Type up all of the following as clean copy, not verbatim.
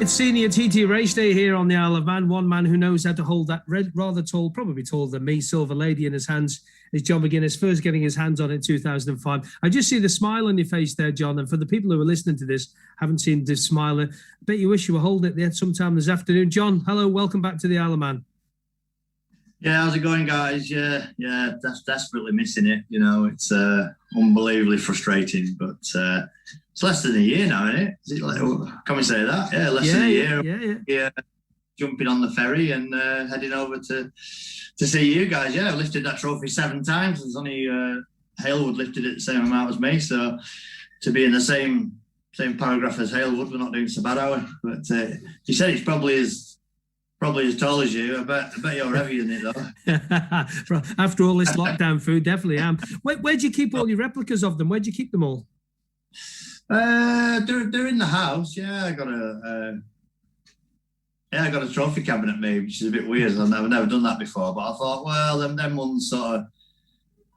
It's senior TT race day here on the Isle of Man. One man who knows how to hold that red, rather tall, probably taller than me, silver lady in his hands is John McGuinness, first getting his hands on it in 2005. I just see the smile on your face there, John. And for the people who are listening to this, haven't seen this smile, I bet you wish you were holding it there sometime this afternoon. John, hello, welcome back to the Isle of Man. Yeah, how's it going, guys? Yeah, desperately missing it. You know, it's unbelievably frustrating, but it's less than a year now, isn't it? Is it like, can we say that? Yeah, less than a year. Yeah. Jumping on the ferry and heading over to see you guys. Yeah, I've lifted that trophy 7 times. There's only Halewood lifted it the same amount as me, so to be in the same paragraph as Halewood, we're not doing so bad, are we? But you said it's probably as tall as you. I bet you're heavier than it, though. After all this lockdown food, definitely am. Where'd you keep all your replicas of them? Where'd you keep them all? They're in the house. Yeah, I got a trophy cabinet made, which is a bit weird. I've never done that before, but I thought, well, them ones sort of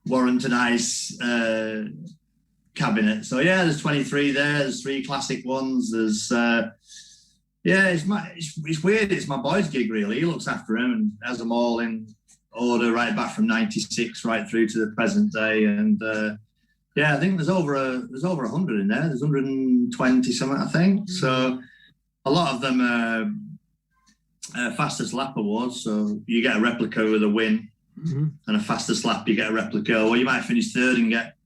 warrant a nice cabinet. So yeah, there's 23 there. There's 3 classic ones. There's it's weird. It's my boy's gig, really. He looks after them and has them all in order right back from '96 right through to the present day. And I think there's over 100 in there. There's 120 something, I think. So a lot of them are fastest lap awards. So you get a replica with a win, and a fastest lap you get a replica. Or you might finish third and get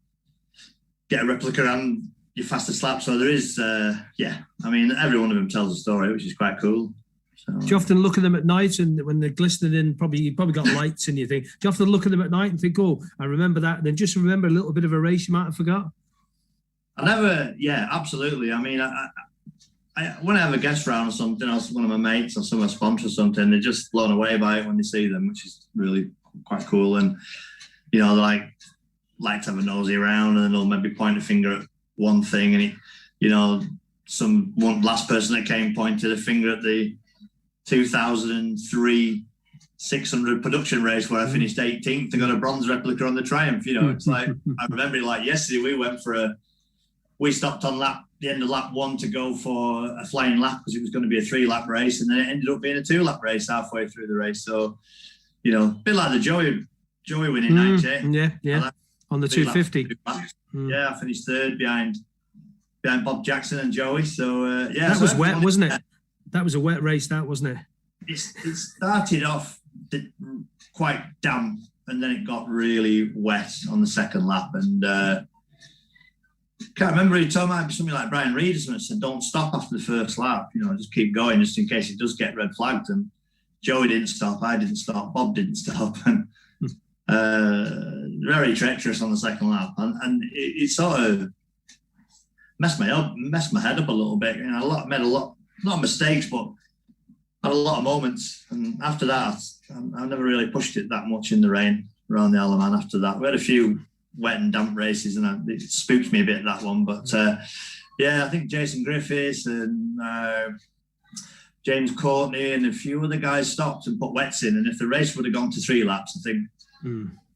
a replica and your fastest lap. So there is, I mean, every one of them tells a story, which is quite cool. So, do you often look at them at night and when they're glistening in, you probably got lights and you think, do you often look at them at night and think, oh, I remember that, and then just remember a little bit of a race you might have forgot? Absolutely. I mean, I when I have a guest round or something, or one of my mates or some of my sponsors or something, they're just blown away by it when they see them, which is really quite cool. And, you know, they like to have a nosy around, and then they'll maybe point a finger at one thing, and one last person that came pointed a finger at the 2003 600 production race where I finished 18th and got a bronze replica on the Triumph. You know, it's like, I remember it like yesterday. We stopped on the end of lap 1 to go for a flying lap because it was going to be a 3-lap race, and then it ended up being a 2-lap race halfway through the race. So, you know, a bit like the Joey winning 98. Yeah. On the 250. Yeah, I finished third behind Bob Jackson and Joey. So that was wet, wasn't it? That was a wet race, that wasn't it? It started off quite damp, and then it got really wet on the second lap. And can't remember, he told me something like Brian Reed said, "Don't stop after the first lap. You know, just keep going, just in case it does get red flagged." And Joey didn't stop, I didn't stop, Bob didn't stop, and very treacherous on the second lap, and it sort of messed my head up a little bit. You know, made a lot, not mistakes, but had a lot of moments. And after that, I never really pushed it that much in the rain around the Isle of Man. After that, we had a few wet and damp races, and it spooked me a bit, that one. But I think Jason Griffiths and James Courtney and a few other guys stopped and put wets in. And if the race would have gone to 3 laps, I think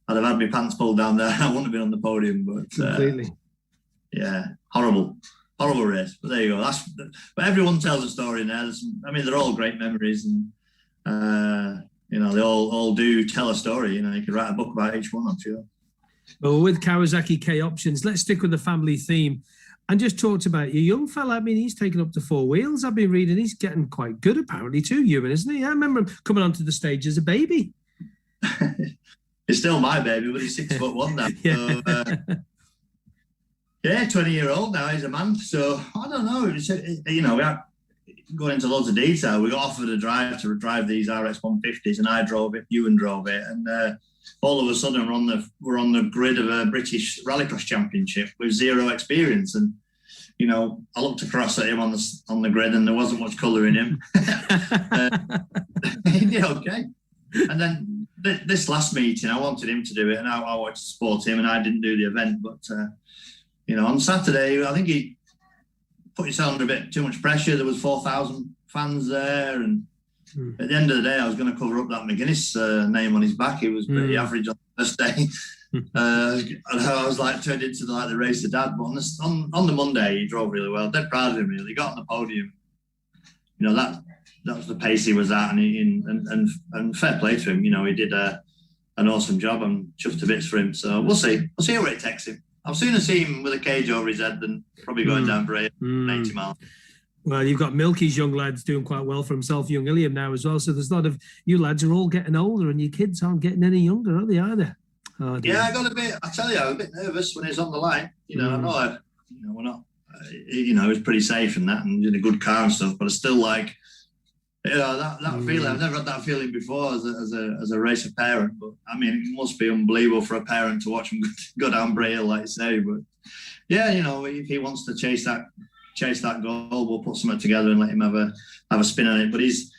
I'd have had my pants pulled down there. I wouldn't have been on the podium. But completely. Horrible race. But there you go. But everyone tells a story in there. They're all great memories, and they all do tell a story. You know, you could write a book about each one, I'm sure. Well, with Kawasaki K Options, let's stick with the family theme and just talk about your young fella. I mean, he's taken up to 4 wheels. I've been reading he's getting quite good apparently too, Ewan, isn't he? I remember him coming onto the stage as a baby. He's still my baby, but he's 6'1" now. So, 20-year-old now. He's a man. So I don't know. We are going into loads of detail. We got offered a drive to drive these RX 150s, and I drove it. Ewan drove it, and all of a sudden we're on the grid of a British Rallycross Championship with 0 experience. And you know, I looked across at him on the grid, and there wasn't much colour in him. Okay. And then this last meeting, I wanted him to do it, and I wanted to support him, and I didn't do the event. But on Saturday, I think he put himself under a bit too much pressure. There was 4,000 fans there, and at the end of the day, I was going to cover up that McGuinness name on his back. It was pretty average on the first day. And I was turned into the race of dad. But on the Monday, he drove really well. Dead proud of him, really. He got on the podium. you know, that was the pace he was at, and fair play to him. You know, he did an awesome job. I'm chuffed to bits for him. So we'll see where it takes him. I'll sooner see him with a cage over his head than probably going down for 80 miles. Well, you've got Milky's young lads doing quite well for himself, young Ilium now as well. So there's a lot of you lads are all getting older, and your kids aren't getting any younger, are they either? Oh, yeah, I got a bit. I tell you, I was a bit nervous when he was on the line. You know, I know, we're not. You know, he was pretty safe and that, and in a good car and stuff. But I still like, you know, that feeling. I've never had that feeling before as a racer parent. But I mean, it must be unbelievable for a parent to watch him go down Braille, like you say. But yeah, you know, if he wants to chase that goal, we'll put something together and let him have a spin on it. But he's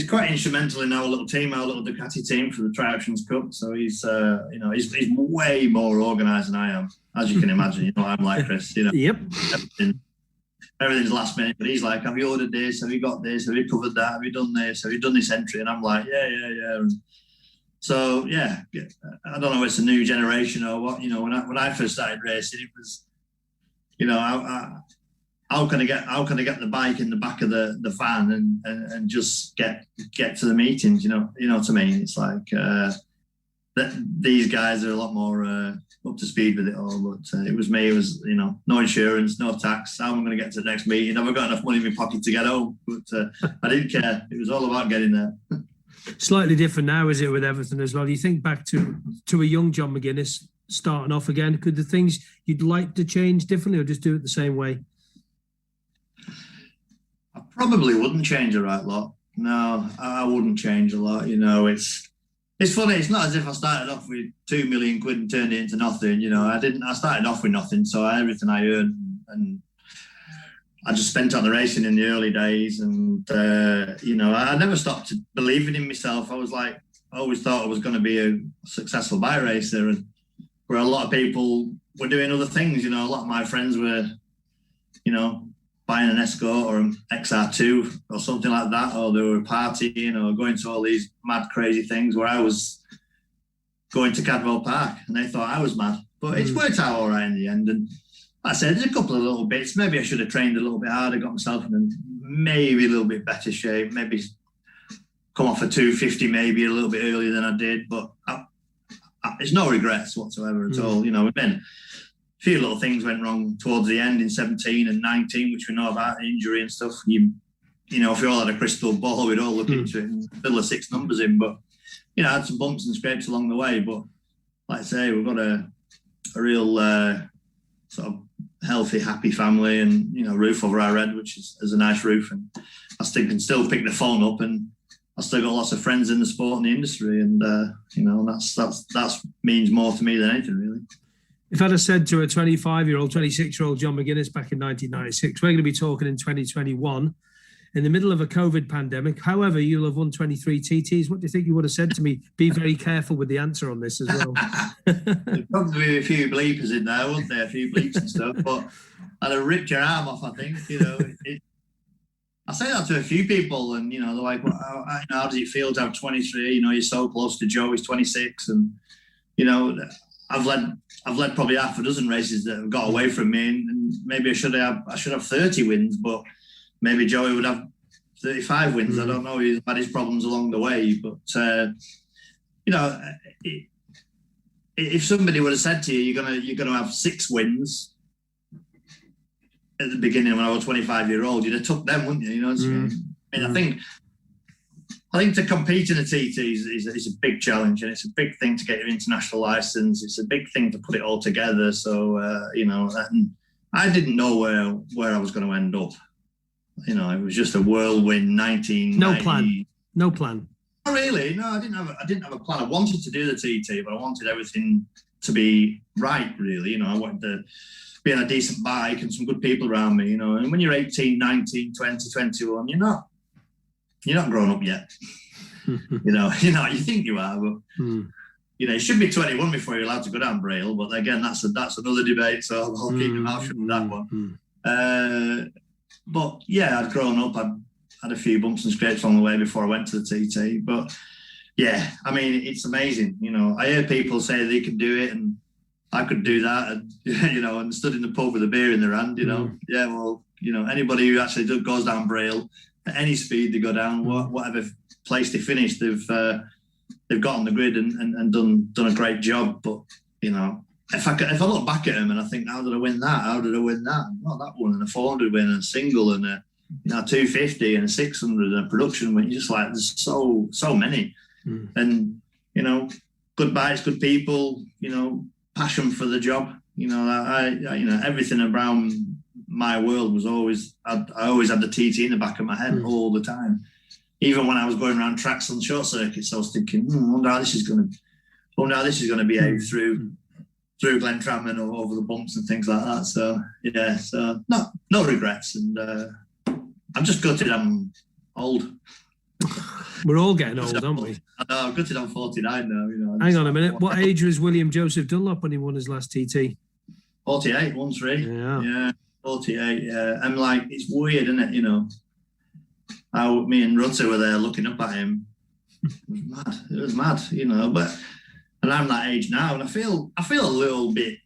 quite instrumental in our little team, our little Ducati team for the Tri-Options Cup. So he's way more organised than I am, as you can imagine. You know, I'm like Chris. You know, yep. Everything's last minute, but he's like, "Have you ordered this? Have you got this? Have you covered that? Have you done this? Have you done this entry?" And I'm like, "Yeah." And so yeah, I don't know if it's a new generation or what. You know, when I first started racing, it was, you know, how can I get the bike in the back of the van and just get to the meetings? You know what I mean? It's like these guys are a lot more up to speed with it all. But it was me. It was, you know, no insurance, no tax. How am I going to get to the next meeting? Have I got enough money in my pocket to get home? But I didn't care. It was all about getting there. Slightly different now, is it, with everything as well? You think back to a young John McGuinness starting off again. Could the things you'd like to change differently, or just do it the same way? I probably wouldn't change a right lot. No, I wouldn't change a lot. You know, it's funny. It's not as if I started off with 2 million quid and turned it into nothing. You know, I didn't. I started off with nothing, so everything I earned, and I just spent on the racing in the early days. And you know, I never stopped believing in myself. I always thought I was going to be a successful bike racer, and where a lot of people were doing other things. You know, a lot of my friends were, you know, buying an Escort or an XR2 or something like that, or they were partying or going to all these mad, crazy things, where I was going to Cadwell Park and they thought I was mad. But it's worked out all right in the end. And like I said, there's a couple of little bits. Maybe I should have trained a little bit harder, got myself in maybe a little bit better shape, maybe come off a 250 maybe a little bit earlier than I did. But there's no regrets whatsoever at all. You know, a few little things went wrong towards the end in 17 and 19, which we know about, injury and stuff. You know, if we all had a crystal ball, we'd all look into it and fill the 6 numbers in. But, you know, I had some bumps and scrapes along the way. But like I say, we've got a real sort of healthy, happy family, and, you know, roof over our head, which is a nice roof. And I still can pick the phone up, and I still got lots of friends in the sport and the industry. And, you know, that means more to me than anything, really. If I'd have said to a 25-year-old, 26-year-old John McGuinness back in 1996, we're going to be talking in 2021 in the middle of a COVID pandemic. However, you'll have won 23 TTs. What do you think you would have said to me? Be very careful with the answer on this as well. There'd probably be a few bleepers in there, wouldn't there? A few bleeps and stuff. But I'd have ripped your arm off, I think. You know, I say that to a few people, and, you know, they're like, well, how does it feel to have 23? You know, you're so close to Joe, he's 26. And, you know, I've led probably half a dozen races that have got away from me, and maybe I should have 30 wins, but maybe Joey would have 35 wins. I don't know. He's had his problems along the way, but you know, if somebody would have said to you, you're gonna have 6 wins at the beginning when I was 25-year-old, you'd have took them, wouldn't you? You know what I mean? I think to compete in a TT is a big challenge, and it's a big thing to get your international license. It's a big thing to put it all together. So, you know, I didn't know where I was going to end up. You know, it was just a whirlwind 1990. No plan. Not really. No, I didn't have a plan. I wanted to do the TT, but I wanted everything to be right, really. You know, I wanted to be on a decent bike and some good people around me, you know. And when you're 18, 19, 20, 21, you're not grown up yet. you know, you think you are, but you know, you should be 21 before you're allowed to go down Braille. But again, that's another debate. So I'll keep my mouth shut with that one. But yeah, I'd grown up. I'd had a few bumps and scrapes along the way before I went to the TT. But yeah, I mean, it's amazing. You know, I hear people say they can do it, and I could do that, and you know, and stood in the pub with a beer in their hand. You know, yeah, well, you know, anybody who actually goes down Braille at any speed they go down, whatever place they finish, they've got on the grid and done a great job. But you know, if I look back at them and I think, how did I win that? How did I win that? Not that one, and a 400 win, and a single, and a 250 and a 600 and a production win. You're just like, there's so many, and you know, good bikes, good people, you know, passion for the job. You know, I you know, everything around my world was always, I always had the TT in the back of my head all the time. Even when I was going around tracks on short circuits, I was thinking, I wonder how this is going to behave through Glentrammon or over the bumps and things like that. So yeah, so no regrets, and I'm just gutted I'm old. We're all getting old, aren't we? I know, I'm gutted I'm 49 now. You know. Hang on a minute. What age was William Joseph Dunlop when he won his last TT? 48, 1-3. Yeah, 48. Yeah, I'm like, it's weird, isn't it? You know, how me and Rutter were there looking up at him. It was mad, you know. And I'm that age now, and I feel a little bit,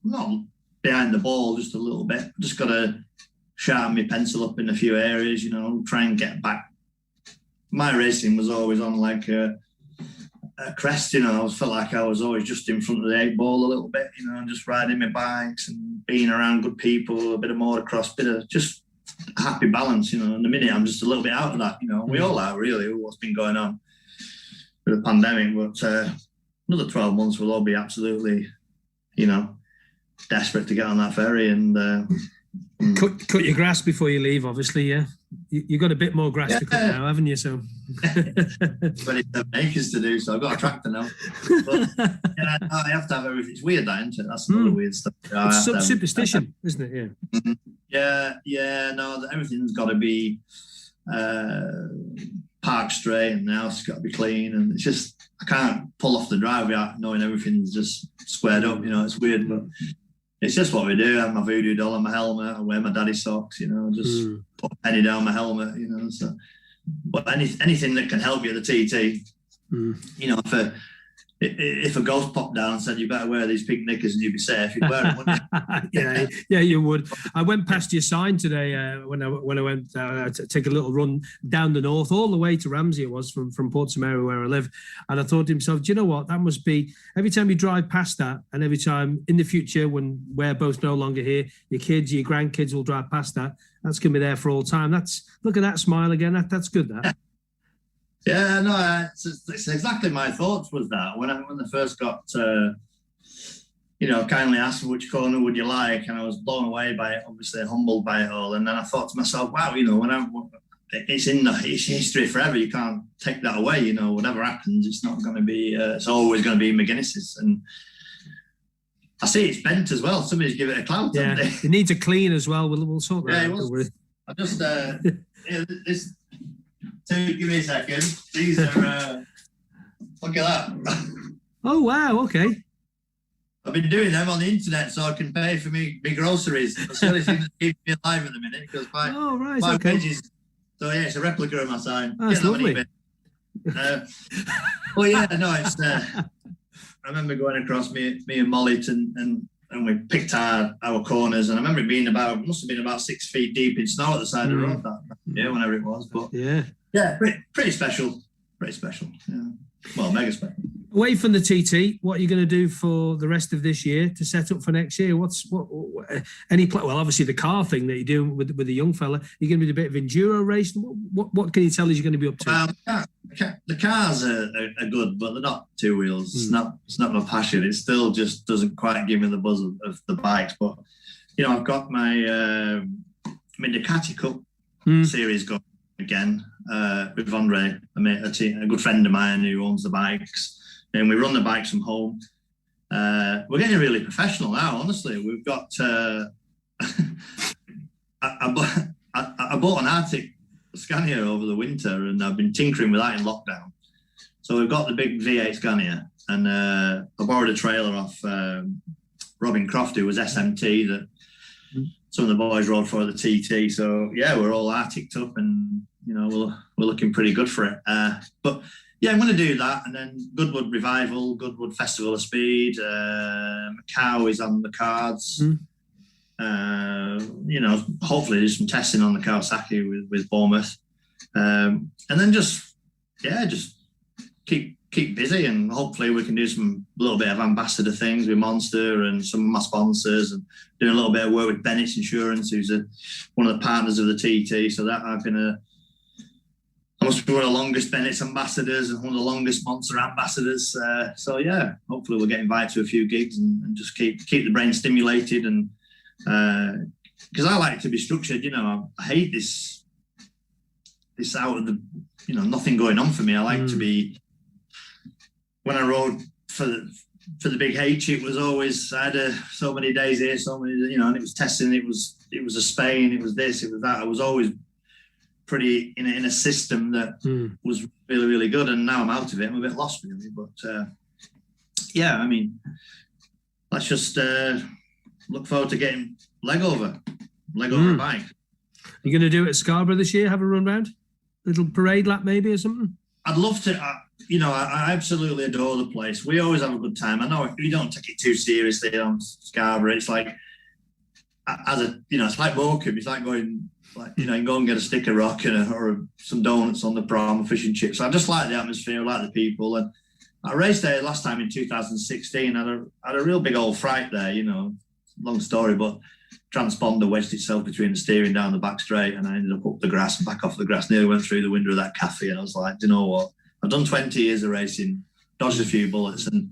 not behind the ball, just a little bit. Just got to sharpen my pencil up in a few areas, you know, try and get back. My racing was always on like a crest, you know. I felt like I was always just in front of the 8 ball a little bit, you know, and just riding my bikes and being around good people, a bit of motocross, bit of just a happy balance, you know. In a minute, I'm just a little bit out of that, you know. We all are, really, what's been going on with the pandemic. But another 12 months, we'll all be absolutely, you know, desperate to get on that ferry and cut your grass before you leave, obviously. Yeah, you've got a bit more grass to cut now, haven't you? So but it's the makers to do, so I've got a tractor now. But yeah, I have to have everything. It's weird, that, isn't it? That's another weird stuff. It's some superstition, isn't it? Yeah. No, everything's got to be parked straight, and the house has got to be clean, and it's just, I can't pull off the drive without knowing everything's just squared up. You know, it's weird, but it's just what we do. I have my voodoo doll on my helmet. I wear my daddy socks, you know, just put a penny down my helmet, you know. So, but anything that can help you at the TT, you know, if a ghost popped down and said, you better wear these pink knickers and you'd be safe, you'd wear them, wouldn't you? yeah, you would. I went past your sign today when I went to take a little run down the north, all the way to Ramsey. It was from Portsmouth, where I live, and I thought to myself, do you know what? That must be, every time you drive past that, and every time in the future when we're both no longer here, your kids, your grandkids will drive past that. That's going to be there for all time. Look at that smile again. That's good. That. Yeah, no, it's exactly my thoughts was that when they first got, you know, kindly asked which corner would you like, and I was blown away by it, obviously humbled by it all, and then I thought to myself, wow, you know, it's history forever. You can't take that away. You know, whatever happens, it's not going to be. It's always going to be McGuinness's, and I see it's bent as well. Somebody's give it a clout. Yeah, it needs a clean as well. We'll sort that out. I just this. Give me a second. These are, look at that. Oh, wow, okay. I've been doing them on the internet so I can pay for me groceries. That's the only thing that keeps me alive at the minute, because my wages. So yeah, it's a replica of my sign. Oh, that's lovely. Well, yeah, no, it's. I remember going across me and Molly and we picked our corners, and I remember it must have been about 6 feet deep in snow at the side of the road whenever it was. But yeah, pretty special. Yeah. Well, mega special. Away from the TT, what are you going to do for the rest of this year to set up for next year? Well, obviously the car thing that you're doing with the young fella. You're going to be a bit of enduro racing. What can you tell us you're going to be up to? Well, the cars are good, but they're not 2 wheels. It's not my passion. It still just doesn't quite give me the buzz of the bikes. But you know, I've got my Ducati Cup series going again with Andre, a good friend of mine who owns the bikes. And we run the bikes from home. We're getting really professional now, honestly. We've got... I bought an Arctic Scania over the winter, and I've been tinkering with that in lockdown. So we've got the big V8 Scania, and I borrowed a trailer off Robin Croft, who was SMT, that some of the boys rode for the TT. So, yeah, we're all Arctic'd up, and, you know, we're looking pretty good for it. But... yeah, I'm going to do that, and then Goodwood Revival, Goodwood Festival of Speed, Macau is on the cards. You know, hopefully do some testing on the Kawasaki with Bournemouth, and then just keep busy, and hopefully we can do a little bit of ambassador things with Monster and some of my sponsors, and doing a little bit of work with Bennett's Insurance, who's one of the partners of the TT. So that I must be one of the longest Bennett's ambassadors and one of the longest Monster ambassadors. So yeah, hopefully we'll get invited to a few gigs and just keep the brain stimulated, and because I like to be structured. You know, I hate this out of the, you know, nothing going on for me. I like to be. When I rode for the big H, it was always, I had so many days here, so many, you know, and it was testing. It was a Spain. It was this. It was that. I was always pretty in a system that was really, really good. And now I'm out of it. I'm a bit lost really. But yeah, I mean, let's just look forward to getting leg over a bike. You're going to do it at Scarborough this year? Have a run round, little parade lap maybe or something? I'd love to. You know, I absolutely adore the place. We always have a good time. I know we don't take it too seriously on Scarborough. It's like, it's like Morecambe. It's like going, like, you know, you can go and get a stick of rock or some donuts on the prom, fish and chips. So I just like the atmosphere, I like the people. And I raced there last time in 2016. I had a real big old fright there, you know, long story, but transponder wedged itself between the steering down the back straight, and I ended up the grass and back off the grass. Nearly went through the window of that cafe, and I was like, do you know what? I've done 20 years of racing, dodged a few bullets, and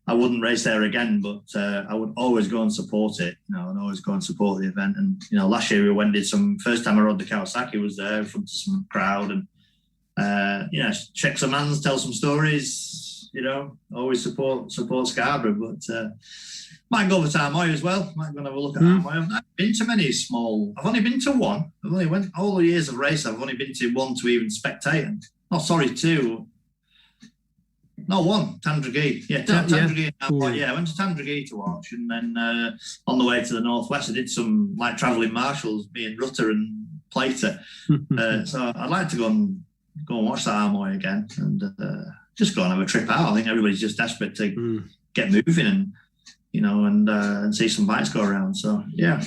I wouldn't race there again, but I would always go and support it, you know, and always go and support the event. And, you know, last year we went, first time I rode the Kawasaki was there in front of some crowd, and, you know, shake some hands, tell some stories, you know, always support Scarborough, but might go over to Armoy as well. Might go and have a look at Armoy. I've not been to many small, I've only been to one. I've only went, all the years of race, I've only been to one to even spectate. Oh, sorry, two. No, one, Tandragee. Yeah, Tandragee. Yeah, I went to Tandragee to watch, and then on the way to the northwest, I did some like travelling marshals, me and Rutter and Plater. So I'd like to go and watch that Armoy again, and just go and have a trip out. I think everybody's just desperate to get moving, and you know, and see some bikes go around. So yeah.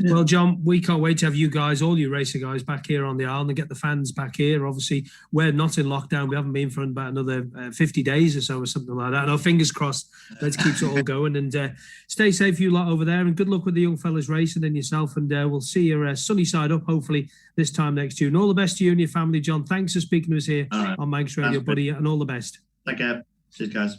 Well, John, we can't wait to have you guys, all you racer guys, back here on the Isle and get the fans back here. Obviously, we're not in lockdown. We haven't been for about another 50 days or so or something like that. No, fingers crossed. Let's keep it all going, and stay safe, you lot over there, and good luck with the young fellas racing and yourself. And we'll see your sunny side up, hopefully, this time next June. All the best to you and your family, John. Thanks for speaking to us here on Manx Radio, buddy, and all the best. Take care. Cheers, guys.